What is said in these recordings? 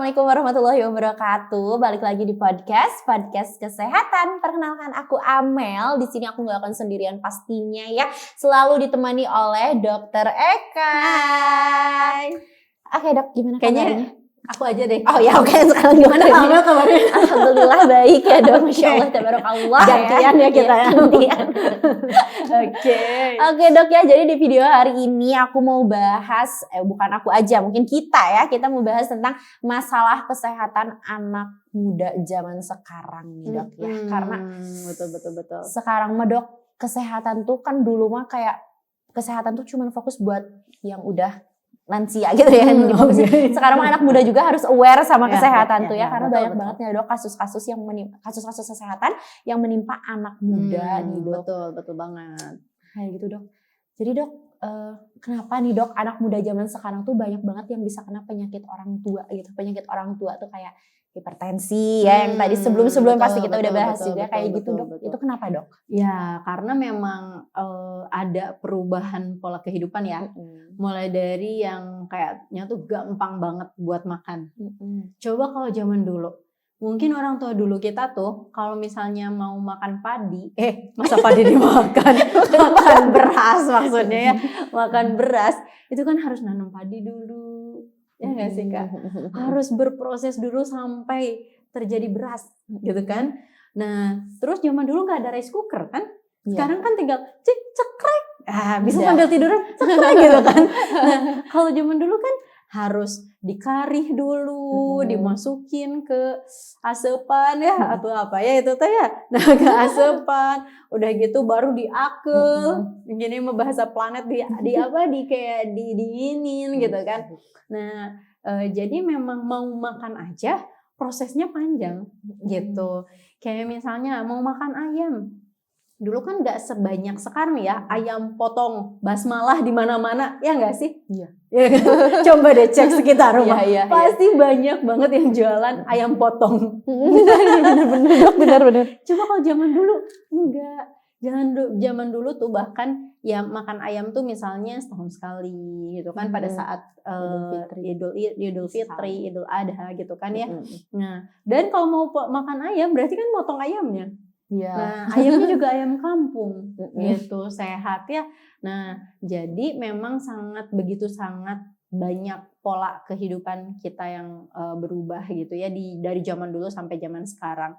Assalamualaikum warahmatullahi wabarakatuh. Balik lagi di podcast kesehatan. Perkenalkan aku Amel. Di sini aku nggak akan sendirian pastinya ya. Selalu ditemani oleh Dokter Eka. Hai. Oke dok, gimana kabarnya? Aku aja deh. Oh ya oke, sekarang gimana Amel kabarnya? Alhamdulillah baik ya dok. Masya Allah, tabarakallah. Gantian ya kita ya. Gantian. Oke dok ya, jadi di video hari ini aku mau bahas, bukan aku aja, mungkin kita mau bahas tentang masalah kesehatan anak muda zaman sekarang nih dok ya. Karena betul. sekarang mah dok, kesehatan tuh kan dulu mah kayak kesehatan tuh cuma fokus buat yang udah lansia gitu ya. Sekarang mah anak muda juga harus aware sama kesehatan karena banyak banget ya dok kasus-kasus kesehatan yang menimpa anak muda nih dok. Betul banget. Kayak gitu dok. Jadi dok, kenapa nih dok anak muda zaman sekarang tuh banyak banget yang bisa kena penyakit orang tua gitu. Penyakit orang tua tuh kayak hipertensi ya, yang tadi sebelum pasti kita udah bahas juga kayak gitu dok. Itu kenapa dok? Ya karena memang ada perubahan pola kehidupan ya. Mulai dari yang kayaknya tuh gampang banget buat makan. Coba kalau zaman dulu, mungkin orang tua dulu kita tuh kalau misalnya mau makan padi, masa padi dimakan? Makan beras maksudnya ya, makan beras itu kan harus nanam padi dulu. Ya nggak sih Kak? Harus berproses dulu sampai terjadi beras gitu kan. Nah terus zaman dulu nggak ada rice cooker kan. Sekarang kan tinggal cekrek. Bisa sambil tiduran cekrek gitu kan. Nah kalau zaman dulu kan harus dikarih dulu, dimasukin ke asepan ya atau apa ya itu tuh ya. Nah ke asepan, udah gitu baru diakel. Gini mah bahasa planet diinin gitu kan. Nah jadi memang mau makan aja prosesnya panjang gitu. Kayak misalnya mau makan ayam. Dulu kan nggak sebanyak sekarang ya, ayam potong basmalah di mana-mana, ya nggak sih? Iya. Ya, coba deh cek sekitar rumah, pasti iya. banyak banget yang jualan ayam potong. Bener. Coba kalau zaman dulu enggak. Zaman dulu tuh bahkan ya makan ayam tuh misalnya setahun sekali gitu kan, pada saat Idul Fitri, Idul Adha gitu kan ya. Nah, dan kalau mau makan ayam berarti kan motong ayamnya. Nah, ayamnya juga ayam kampung gitu, sehat ya. Nah, jadi memang begitu sangat banyak pola kehidupan kita yang berubah gitu ya dari zaman dulu sampai zaman sekarang.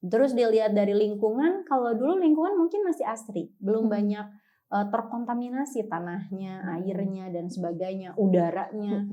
Terus dilihat dari lingkungan, kalau dulu lingkungan mungkin masih asri, belum banyak terkontaminasi tanahnya, airnya dan sebagainya, udaranya.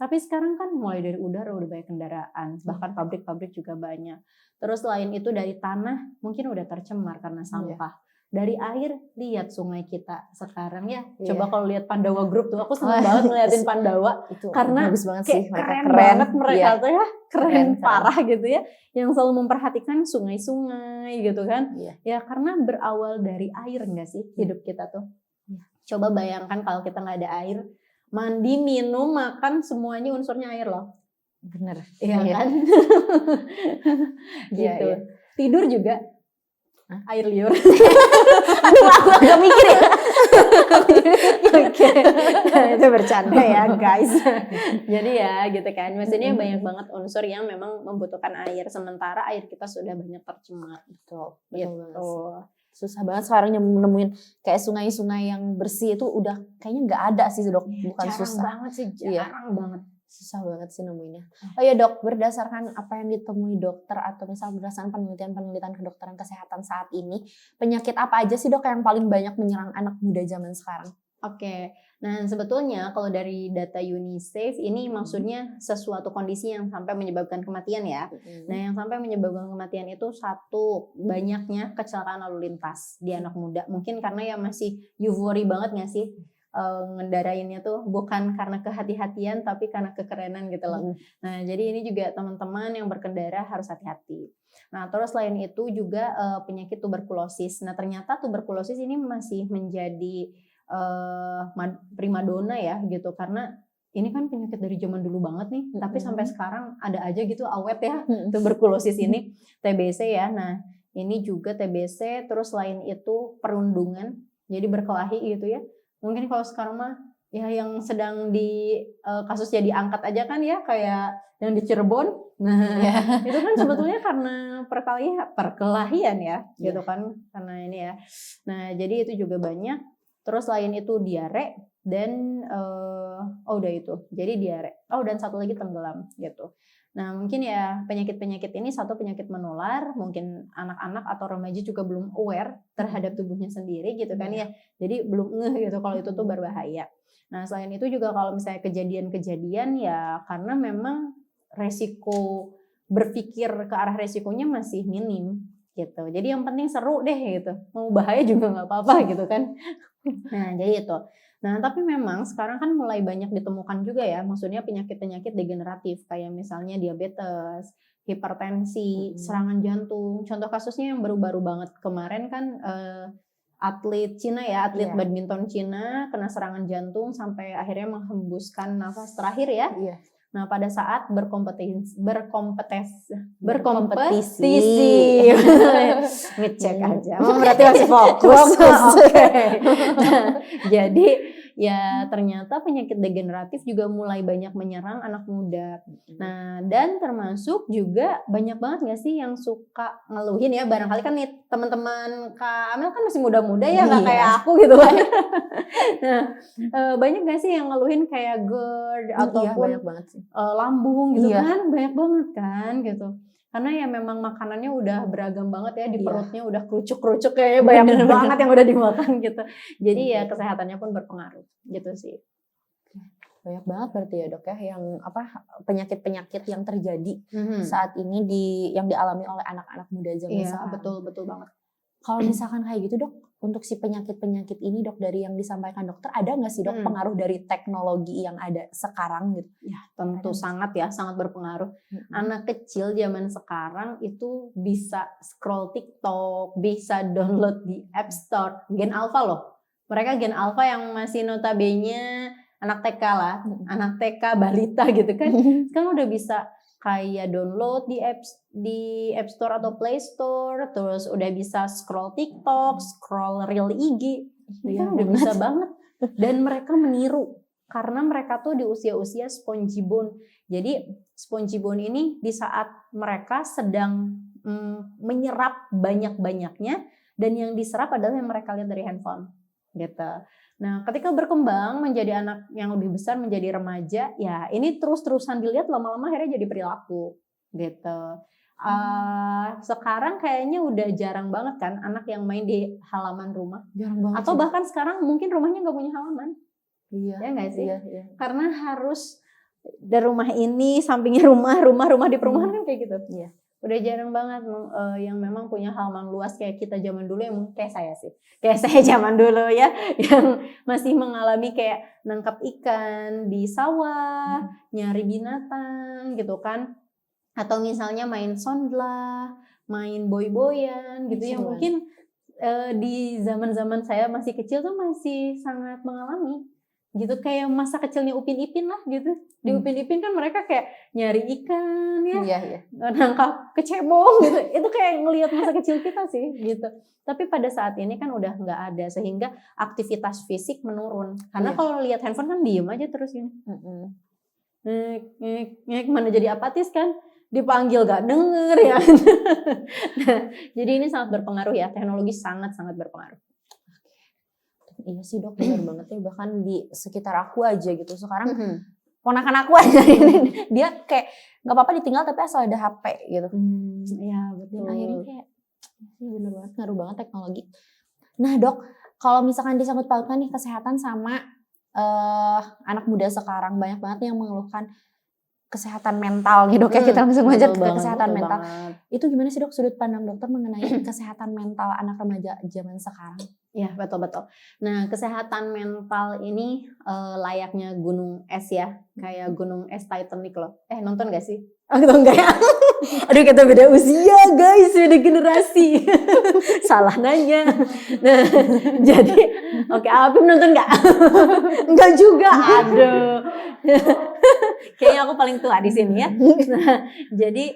Tapi sekarang kan mulai dari udara udah banyak kendaraan, bahkan pabrik-pabrik juga banyak. Terus selain itu dari tanah mungkin udah tercemar karena sampah. Dari air, lihat sungai kita sekarang ya. Coba kalau lihat Pandawa Group tuh, aku seneng banget ngeliatin Pandawa itu karena bagus banget kayak sih, keren banget mereka tuh ya, keren parah gitu ya, yang selalu memperhatikan sungai-sungai gitu kan. Ya karena berawal dari air nggak sih hidup kita tuh. Coba bayangkan kalau kita nggak ada air, mandi, minum, makan semuanya unsurnya air loh. Bener. Iya kan? Gitu. Tidur juga air liur. Aduh, aku agak mikir ya. Oke. Nah, itu bercanda ya guys. Jadi ya gitu kan. Maksudnya banyak banget unsur yang memang membutuhkan air. Sementara air kita sudah banyak tercemar. Betul Gitu. Susah banget sekarang nemuin kayak sungai-sungai yang bersih itu udah kayaknya nggak ada sih dok. Bukan jarang susah banget sih, jarang banget. Susah banget sih nemuinnya. Oh ya dok, berdasarkan apa yang ditemui dokter atau misal berdasarkan penelitian kedokteran kesehatan saat ini, penyakit apa aja sih dok yang paling banyak menyerang anak muda zaman sekarang? Oke, nah sebetulnya kalau dari data UNICEF ini maksudnya sesuatu kondisi yang sampai menyebabkan kematian ya. Nah yang sampai menyebabkan kematian itu satu, banyaknya kecelakaan lalu lintas di anak muda. Mungkin karena ya masih eufori banget gak sih? Ngendarainnya tuh bukan karena kehati-hatian tapi karena kekerenan gitu loh. Nah jadi ini juga teman-teman yang berkendara harus hati-hati. Nah terus selain itu juga penyakit tuberkulosis. Nah ternyata tuberkulosis ini masih menjadi primadona ya gitu, karena ini kan penyakit dari zaman dulu banget nih, tapi sampai sekarang ada aja gitu awet ya tuberkulosis ini, TBC ya. Nah ini juga TBC, terus selain itu perundungan, jadi berkelahi gitu ya. Mungkin kalau sekarang mah ya yang sedang di kasusnya diangkat aja kan ya, kayak yang di Cirebon. Nah, itu kan sebetulnya karena perkelahian ya, gitu kan, karena ini ya. Nah, jadi itu juga banyak. Terus selain itu diare dan udah itu. Jadi diare. Oh, dan satu lagi tenggelam gitu. Nah, mungkin ya penyakit-penyakit ini satu penyakit menular, mungkin anak-anak atau remaja juga belum aware terhadap tubuhnya sendiri gitu kan ya. Jadi belum ngeh gitu kalau itu tuh berbahaya. Nah, selain itu juga kalau misalnya kejadian-kejadian ya karena memang resiko berpikir ke arah resikonya masih minim gitu. Jadi yang penting seru deh gitu. Mau bahaya juga nggak apa-apa gitu kan. Nah, jadi itu. Nah, tapi memang sekarang kan mulai banyak ditemukan juga ya, maksudnya penyakit-penyakit degeneratif kayak misalnya diabetes, hipertensi, serangan jantung. Contoh kasusnya yang baru-baru banget kemarin kan atlet Cina ya, atlet badminton Cina kena serangan jantung sampai akhirnya menghembuskan nafas terakhir ya. Nah, pada saat berkompetisi ngecek aja. Berarti masih fokus. Nah, jadi ya ternyata penyakit degeneratif juga mulai banyak menyerang anak muda. Nah, dan termasuk juga banyak banget gak sih yang suka ngeluhin ya, barangkali kan nih teman-teman Kak Amel kan masih muda-muda ya, gak kayak aku gitu kan. Nah, banyak gak sih yang ngeluhin kayak GERD ataupun banyak banget sih. lambung gitu kan, banyak banget kan gitu. Karena ya memang makanannya udah beragam banget ya, di perutnya udah kerucuk-kerucuk kayaknya banyak banget yang udah dimakan gitu. Jadi ya kesehatannya pun berpengaruh gitu sih. Banyak banget berarti ya dok ya yang penyakit-penyakit yang terjadi saat ini yang dialami oleh anak-anak muda zaman sekarang. Iya, betul banget. Kalau misalkan kayak gitu dok, untuk si penyakit-penyakit ini dok, dari yang disampaikan dokter, ada nggak sih dok pengaruh dari teknologi yang ada sekarang gitu? Ya tentu sangat berpengaruh. Anak kecil zaman sekarang itu bisa scroll TikTok, bisa download di App Store. Gen Alpha loh. Mereka Gen Alpha yang masih notabene anak TK lah, anak TK balita gitu kan. Sekarang udah bisa kayak download di App Store atau Play Store, terus udah bisa scroll TikTok, scroll Reel IG, kan udah bisa banget. Dan mereka meniru karena mereka tuh di usia-usia spongy bone. Jadi spongy bone ini di saat mereka sedang menyerap banyak-banyaknya, dan yang diserap adalah yang mereka lihat dari handphone gitu. Nah, ketika berkembang menjadi anak yang lebih besar, menjadi remaja, ya ini terus-terusan dilihat, lama-lama akhirnya jadi perilaku gitu. Sekarang kayaknya udah jarang banget kan anak yang main di halaman rumah. Jarang banget. Atau bahkan sekarang mungkin rumahnya nggak punya halaman. Iya. Ya nggak sih? Iya. Karena harus dari rumah ini, sampingnya rumah di perumahan kan kayak gitu. Iya. Udah jarang banget yang memang punya halaman luas kayak kita zaman dulu, yang kayak saya sih. Kayak saya zaman dulu ya, yang masih mengalami kayak nangkap ikan di sawah, nyari binatang gitu kan. Atau misalnya main sondla, main boy-boyan gitu ya. Mungkin di zaman-zaman saya masih kecil tuh masih sangat mengalami gitu, kayak masa kecilnya Upin Ipin lah gitu. Di Upin Ipin kan mereka kayak nyari ikan ya, nangkap kecebong gitu. Itu kayak ngelihat masa kecil kita sih gitu. Tapi pada saat ini kan udah nggak ada, sehingga aktivitas fisik menurun. Karena kalau lihat handphone kan diem aja terus ini. Mana jadi apatis kan? Dipanggil gak denger ya. Nah, jadi ini sangat berpengaruh ya, teknologi sangat-sangat berpengaruh. Iya sih dok, benar banget ya. Bahkan di sekitar aku aja gitu sekarang, ponakan aku aja ini dia kayak nggak apa-apa ditinggal tapi asal ada HP gitu. Iya betul. Dan akhirnya kayak bener banget, ngaruh banget teknologi. Nah dok, kalau misalkan disangkut pautkan nih kesehatan sama anak muda sekarang, banyak banget yang mengeluhkan kesehatan mental nih dok ya, kita langsung aja ke kesehatan mental. Itu gimana sih dok sudut pandang dokter mengenai kesehatan mental anak remaja zaman sekarang? Ya betul. Nah, kesehatan mental ini layaknya gunung es ya, kayak gunung es Titanic loh. Nonton gak sih? Atau enggak ya? Aduh, kita beda usia guys, beda generasi. Salah nanya. Nah, jadi oke, Apim nonton gak? Enggak juga. Aduh. Kayaknya aku paling tua di sini ya. Nah, jadi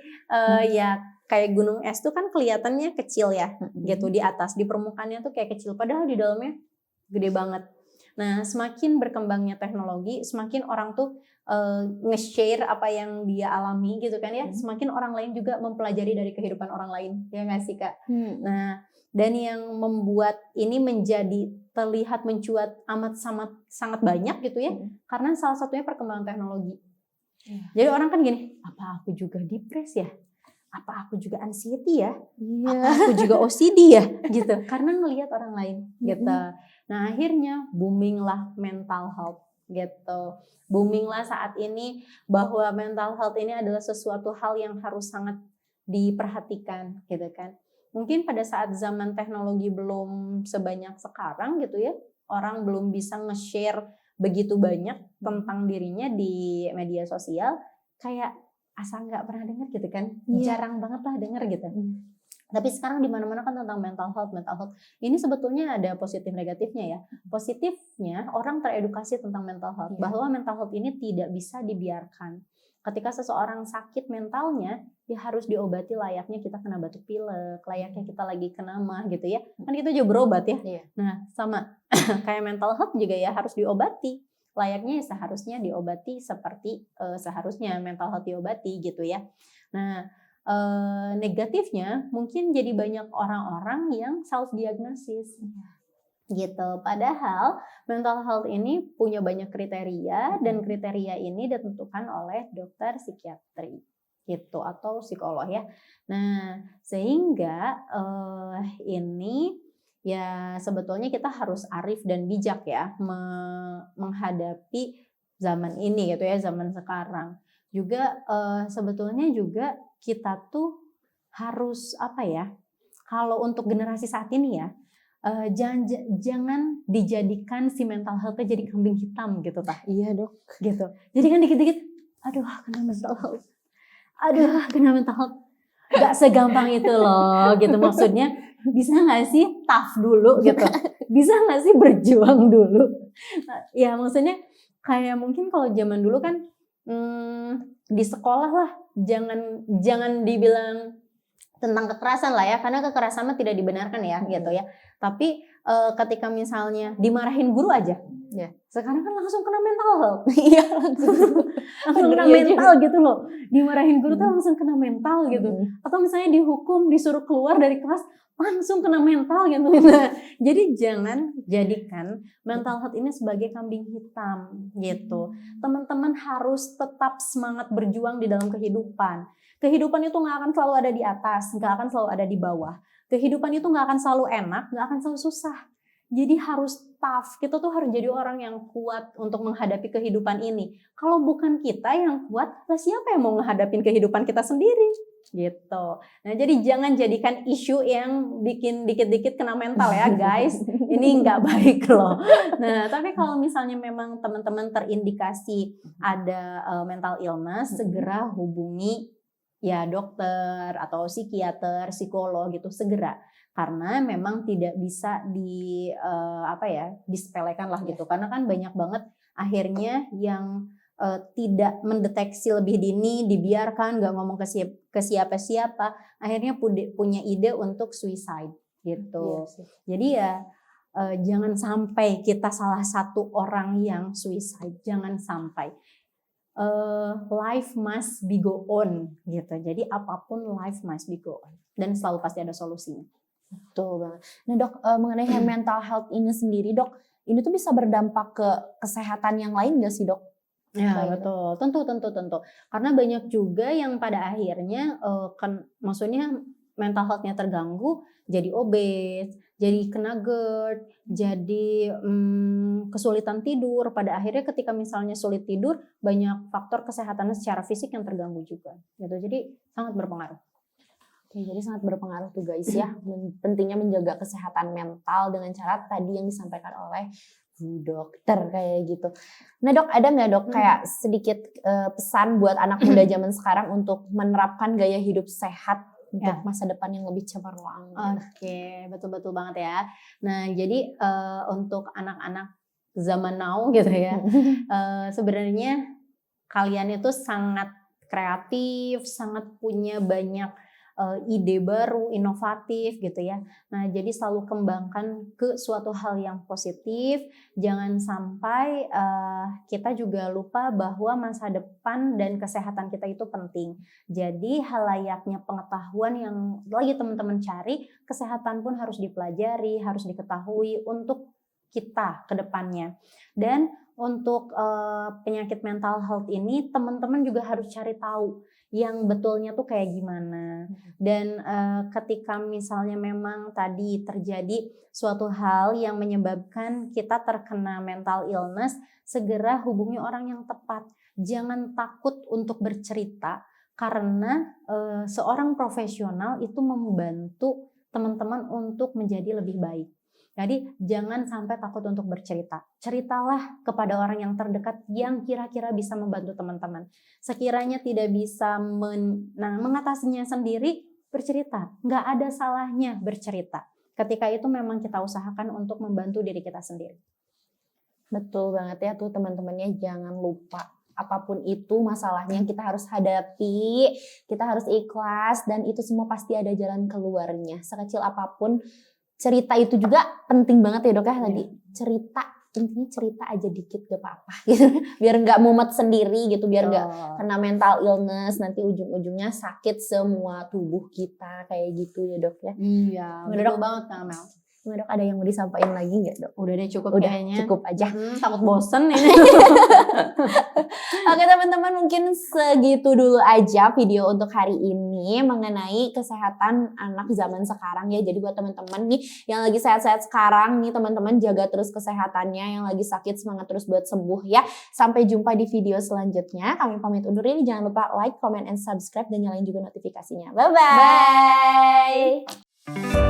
ya kayak gunung es tuh kan kelihatannya kecil ya, gitu di atas, di permukaannya tuh kayak kecil, padahal di dalamnya gede banget. Nah, semakin berkembangnya teknologi, semakin orang tuh nge-share apa yang dia alami gitu kan ya, semakin orang lain juga mempelajari dari kehidupan orang lain, ya nggak sih Kak? Nah, dan yang membuat ini menjadi terlihat mencuat sangat banyak gitu ya, karena salah satunya perkembangan teknologi. Jadi orang kan gini, apa aku juga depres ya? Apa aku juga anxiety ya? Apa aku juga OCD ya? Gitu. Karena ngelihat orang lain gitu. Nah, akhirnya booming lah mental health gitu. Booming lah saat ini bahwa mental health ini adalah sesuatu hal yang harus sangat diperhatikan gitu kan. Mungkin pada saat zaman teknologi belum sebanyak sekarang gitu ya, orang belum bisa nge-share begitu banyak tentang dirinya di media sosial, kayak asal nggak pernah dengar gitu kan, jarang banget lah dengar gitu. Tapi sekarang di mana-mana kan tentang mental health. Ini sebetulnya ada positif negatifnya ya. Positifnya orang teredukasi tentang mental health, bahwa mental health ini tidak bisa dibiarkan. Ketika seseorang sakit mentalnya, ya harus diobati layaknya kita kena batuk pilek, layaknya kita lagi kena mah gitu ya. Kan kita juga berobat ya. Nah, sama kayak mental health juga ya harus diobati. Layaknya seharusnya diobati seperti seharusnya mental health diobati gitu ya. Nah, negatifnya mungkin jadi banyak orang-orang yang self diagnosis gitu. Padahal mental health ini punya banyak kriteria dan kriteria ini ditentukan oleh dokter psikiatri gitu atau psikolog ya. Nah, sehingga ini ya sebetulnya kita harus arif dan bijak ya menghadapi zaman ini gitu ya, zaman sekarang. Juga sebetulnya juga kita tuh harus apa ya? Kalau untuk generasi saat ini ya, jangan dijadikan si mental health-nya jadi kambing hitam gitu Tah. Iya Dok. Gitu. Jadi kan dikit-dikit, aduh kena mental health. Aduh kena mental health. Gak segampang itu loh gitu. Maksudnya bisa gak sih tough dulu gitu. Bisa gak sih berjuang dulu. Ya maksudnya kayak mungkin kalau zaman dulu kan di sekolah lah jangan dibilang tentang kekerasan lah ya, karena kekerasan mah tidak dibenarkan ya gitu ya. Tapi ketika misalnya dimarahin guru aja, sekarang kan langsung kena mental health. Iya langsung kena mental gitu loh. Dimarahin guru tuh langsung kena mental gitu. Atau misalnya dihukum, disuruh keluar dari kelas, langsung kena mental gitu. Nah, jadi jangan jadikan mental health ini sebagai kambing hitam gitu. Teman-teman harus tetap semangat berjuang di dalam kehidupan. Kehidupan itu gak akan selalu ada di atas, gak akan selalu ada di bawah. Kehidupan itu gak akan selalu enak, gak akan selalu susah. Jadi harus tough, kita tuh harus jadi orang yang kuat untuk menghadapi kehidupan ini. Kalau bukan kita yang kuat, lah siapa yang mau menghadapi kehidupan kita sendiri? Gitu. Nah jadi jangan jadikan isu yang bikin dikit-dikit kena mental ya guys. Ini nggak baik loh. Nah tapi kalau misalnya memang teman-teman terindikasi ada mental illness, segera hubungi ya dokter atau psikiater, psikolog gitu segera, karena memang tidak bisa disepelekan lah gitu, karena kan banyak banget akhirnya yang tidak mendeteksi lebih dini, dibiarkan nggak ngomong ke siapa-siapa, akhirnya punya ide untuk suicide gitu. Jadi ya jangan sampai kita salah satu orang yang suicide, jangan sampai. Life must be go on gitu. Jadi apapun life must be go on dan selalu pasti ada solusinya. Betul banget. Nah Dok, mengenai mental health ini sendiri Dok, ini tuh bisa berdampak ke kesehatan yang lain gak sih Dok? Ya betul, tentu. Karena banyak juga yang pada akhirnya maksudnya mental health-nya terganggu, jadi obes, jadi kena GERD, jadi kesulitan tidur. Pada akhirnya ketika misalnya sulit tidur, banyak faktor kesehatannya secara fisik yang terganggu juga. Gitu. Jadi sangat berpengaruh. Oke, jadi sangat berpengaruh tuh guys ya. Pentingnya menjaga kesehatan mental dengan cara tadi yang disampaikan oleh Bu Dokter kayak gitu. Nah Dok, ada nggak Dok kayak sedikit pesan buat anak muda zaman sekarang untuk menerapkan gaya hidup sehat untuk masa depan yang lebih cemerlang? Oke, betul banget ya. Nah jadi untuk anak-anak zaman now gitu ya, sebenarnya kalian itu sangat kreatif, sangat punya banyak ide baru, inovatif gitu ya. Nah, jadi selalu kembangkan ke suatu hal yang positif. Jangan sampai kita juga lupa bahwa masa depan dan kesehatan kita itu penting. Jadi halayaknya pengetahuan yang lagi teman-teman cari, kesehatan pun harus dipelajari, harus diketahui untuk kita ke depannya. Dan untuk penyakit mental health ini teman-teman juga harus cari tahu yang betulnya tuh kayak gimana. Dan ketika misalnya memang tadi terjadi suatu hal yang menyebabkan kita terkena mental illness, segera hubungi orang yang tepat. Jangan takut untuk bercerita karena seorang profesional itu membantu teman-teman untuk menjadi lebih baik. Jadi jangan sampai takut untuk bercerita. Ceritalah kepada orang yang terdekat yang kira-kira bisa membantu teman-teman. Sekiranya tidak bisa mengatasinya sendiri, bercerita. Nggak ada salahnya bercerita. Ketika itu memang kita usahakan untuk membantu diri kita sendiri. Betul banget ya tuh teman-temannya, jangan lupa. Apapun itu masalahnya kita harus hadapi, kita harus ikhlas, dan itu semua pasti ada jalan keluarnya. Sekecil apapun, cerita itu juga penting banget ya dok ya tadi. Cerita, intinya cerita aja dikit gak apa-apa gitu. Biar gak mumet sendiri gitu, biar gak kena mental illness, nanti ujung-ujungnya sakit semua tubuh kita kayak gitu ya dok ya. Iya, betul Dok, banget Kak Mel. Dok, ada yang mau disampaikan lagi gak dok? Udah deh cukup Udah kayaknya. cukup aja. Takut bosen ini. Oke teman-teman, mungkin segitu dulu aja video untuk hari ini mengenai kesehatan anak zaman sekarang ya. Jadi buat teman-teman nih yang lagi sehat-sehat sekarang nih, teman-teman jaga terus kesehatannya. Yang lagi sakit semangat terus buat sembuh ya. Sampai jumpa di video selanjutnya. Kami pamit undur diri. Jangan lupa like, comment, and subscribe dan nyalain juga notifikasinya. Bye-bye. Bye.